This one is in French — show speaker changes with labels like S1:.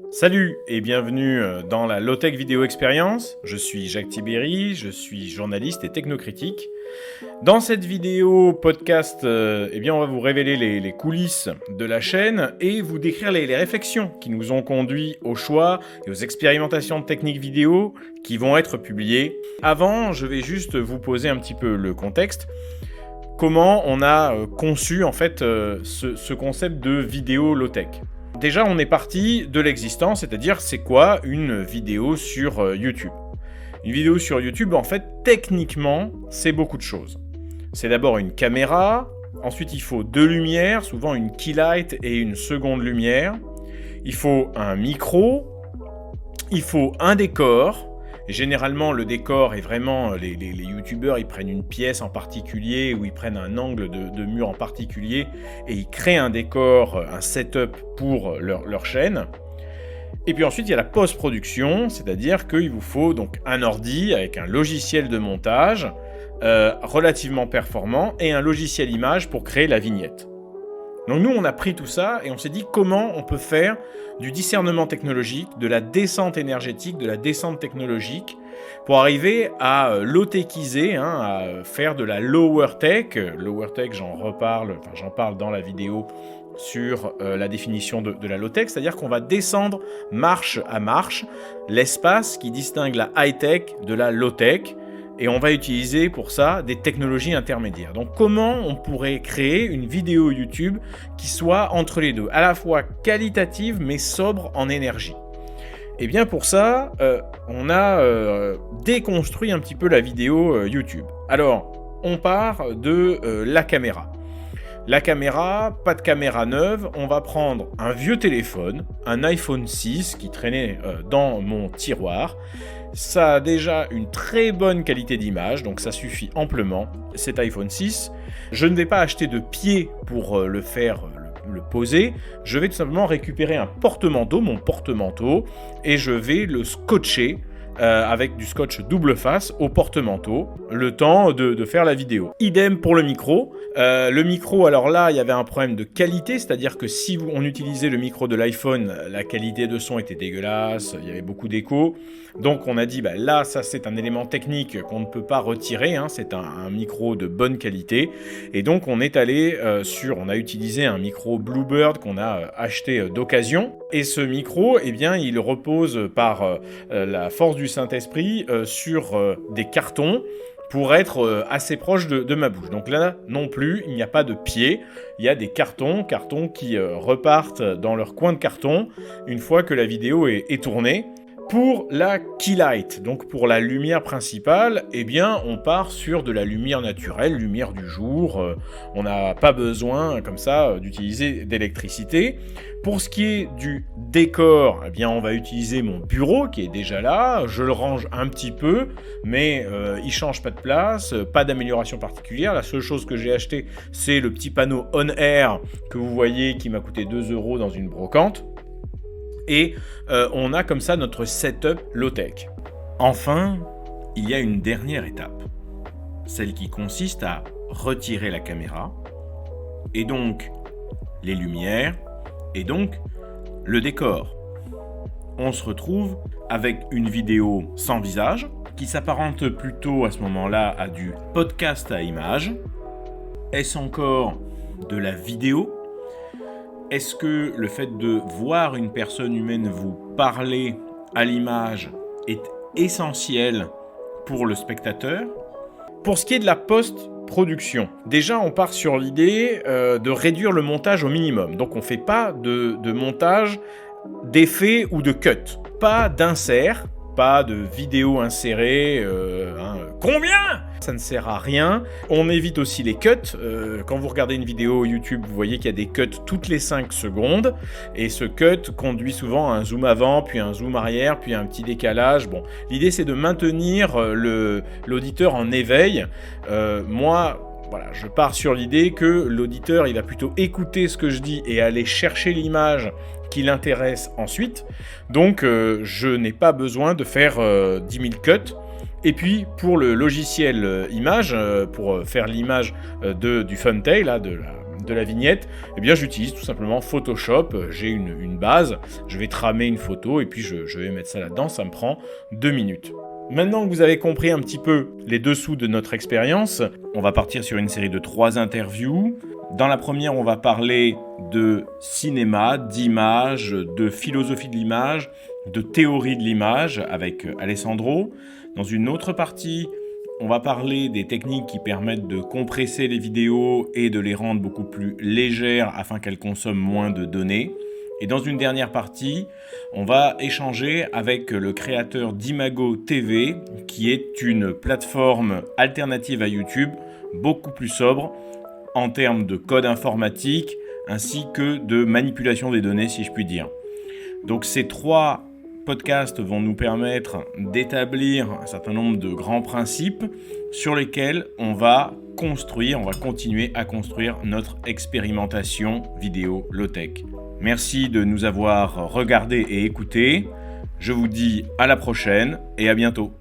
S1: Salut et bienvenue dans la Low-Tech Vidéo Experience. Je suis Jacques Tibéry, je suis journaliste et technocritique. Dans cette vidéo podcast, on va vous révéler les coulisses de la chaîne et vous décrire les réflexions qui nous ont conduits au choix et aux expérimentations de techniques vidéo qui vont être publiées. Avant, je vais juste vous poser un petit peu le contexte. Comment on a conçu en fait ce concept de vidéo low-tech. Déjà, on est parti de l'existence, c'est-à-dire c'est quoi une vidéo sur YouTube. Une vidéo sur YouTube, en fait, techniquement, c'est beaucoup de choses. C'est d'abord une caméra, ensuite il faut deux lumières, souvent une key light et une seconde lumière. Il faut un micro, il faut un décor. Et généralement, le décor est vraiment... Les youtubeurs, ils prennent une pièce en particulier ou ils prennent un angle de mur en particulier et ils créent un décor, un setup pour leur chaîne. Et puis ensuite, il y a la post-production, c'est-à-dire qu'il vous faut donc un ordi avec un logiciel de montage relativement performant et un logiciel image pour créer la vignette. Donc nous, on a pris tout ça et on s'est dit comment on peut faire du discernement technologique, de la descente énergétique, de la descente technologique, pour arriver à low-techiser, à faire de la lower tech. Lower tech, j'en parle dans la vidéo sur la définition de la low-tech, c'est-à-dire qu'on va descendre marche à marche l'espace qui distingue la high-tech de la low-tech. Et on va utiliser pour ça des technologies intermédiaires. Donc comment on pourrait créer une vidéo YouTube qui soit entre les deux, à la fois qualitative mais sobre en énergie. Et bien pour ça, on a déconstruit un petit peu la vidéo YouTube. Alors, on part de la caméra. La caméra, pas de caméra neuve, on va prendre un vieux téléphone, un iPhone 6 qui traînait dans mon tiroir. Ça a déjà une très bonne qualité d'image, donc ça suffit amplement, cet iPhone 6. Je ne vais pas acheter de pied pour le poser, je vais tout simplement récupérer un porte-manteau, mon porte-manteau, et je vais le scotcher avec du scotch double face au porte-manteau, le temps de faire la vidéo. Idem pour le micro. Le micro, alors là, il y avait un problème de qualité, c'est-à-dire que si on utilisait le micro de l'iPhone, la qualité de son était dégueulasse, il y avait beaucoup d'écho. Donc on a dit, là, ça c'est un élément technique qu'on ne peut pas retirer, c'est un micro de bonne qualité. Et donc on est allé on a utilisé un micro Bluebird qu'on a acheté d'occasion. Et ce micro, il repose par la force du Saint-Esprit sur des cartons pour être assez proche de ma bouche. Donc là non plus, il n'y a pas de pied, il y a des cartons qui repartent dans leur coin de carton une fois que la vidéo est tournée. Pour la key light, donc pour la lumière principale, on part sur de la lumière naturelle, lumière du jour. On n'a pas besoin, comme ça, d'utiliser d'électricité. Pour ce qui est du décor, on va utiliser mon bureau qui est déjà là. Je le range un petit peu, mais il change pas de place, pas d'amélioration particulière. La seule chose que j'ai acheté, c'est le petit panneau On Air que vous voyez qui m'a coûté 2 € dans une brocante. Et on a comme ça notre setup low-tech. Enfin, il y a une dernière étape, celle qui consiste à retirer la caméra, et donc les lumières, et donc le décor. On se retrouve avec une vidéo sans visage, qui s'apparente plutôt à ce moment-là à du podcast à images. Est-ce encore de la vidéo ? Est-ce que le fait de voir une personne humaine vous parler à l'image est essentiel pour le spectateur ? Pour ce qui est de la post-production, déjà on part sur l'idée de réduire le montage au minimum. Donc on ne fait pas de montage d'effets ou de cut, pas d'insert, pas de vidéo insérée. Combien ? Ça ne sert à rien. On évite aussi les cuts. Quand vous regardez une vidéo YouTube, vous voyez qu'il y a des cuts toutes les 5 secondes. Et ce cut conduit souvent à un zoom avant, puis un zoom arrière, puis un petit décalage. Bon, l'idée c'est de maintenir l'auditeur en éveil. Je pars sur l'idée que l'auditeur, il va plutôt écouter ce que je dis et aller chercher l'image qui l'intéresse ensuite. Donc, je n'ai pas besoin de faire 10 000 cuts. Et puis, pour le logiciel image, pour faire l'image du thumbnail, de la vignette, eh bien j'utilise tout simplement Photoshop. J'ai une base, je vais tramer une photo et puis je vais mettre ça là-dedans, ça me prend 2 minutes. Maintenant que vous avez compris un petit peu les dessous de notre expérience, on va partir sur une série de 3 interviews. Dans la première, on va parler de cinéma, d'image, de philosophie de l'image, de théorie de l'image avec Alessandro. Dans une autre partie, on va parler des techniques qui permettent de compresser les vidéos et de les rendre beaucoup plus légères afin qu'elles consomment moins de données. Et dans une dernière partie, on va échanger avec le créateur d'Imago TV, qui est une plateforme alternative à YouTube, beaucoup plus sobre en termes de code informatique, ainsi que de manipulation des données, si je puis dire. Donc ces 3 podcasts vont nous permettre d'établir un certain nombre de grands principes sur lesquels on va continuer à construire notre expérimentation vidéo low-tech. Merci de nous avoir regardés et écoutés. Je vous dis à la prochaine et à bientôt.